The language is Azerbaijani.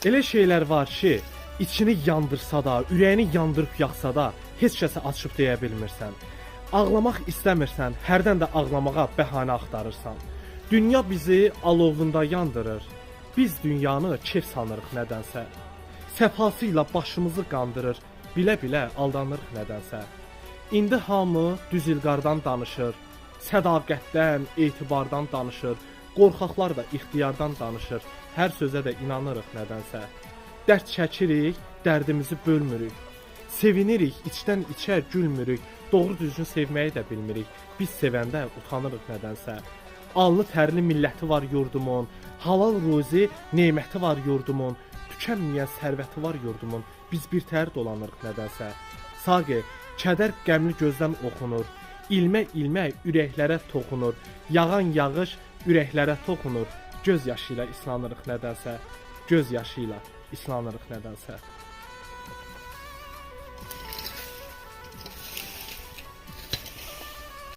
Elə şeylər var ki, içini yandırsa da, ürəyini yandırıb yaxsa da, heç kəsə açıb deyə bilmirsən. Ağlamaq istəmirsən, hərdən də ağlamağa bəhanə axtarırsan. Dünya bizi alovunda yandırır. Biz dünyanı kef sanırıq nədənsə. Səfası ilə başımızı qandırır, bilə-bilə aldanırıq nədənsə. İndi hamı düz ilqardan danışır, sədaqətdən, etibardan danışır, qorxaqlar da ixtiyardan danışır, hər sözə də inanırıq nədənsə. Dərd çəkirik, dərdimizi bölmürük. Sevinirik, içdən içə gülmürük, doğru düzgün sevməyi də bilmirik. Biz sevəndə utanırıq nədənsə. Alnı tərli milləti var yurdumun, halal ruzi neməti var yurdumun, tükənməyən sərvəti var yurdumun, biz bir tər dolanırıq nədənsə. Saqi, kədər qəmli gözdən oxunur, ilmə-ilmə ürəklərə toxunur, yağan yağış ürəklərə toxunur, göz yaşı ilə islanırıq nədənsə, göz yaşı ilə islanırıq nədənsə.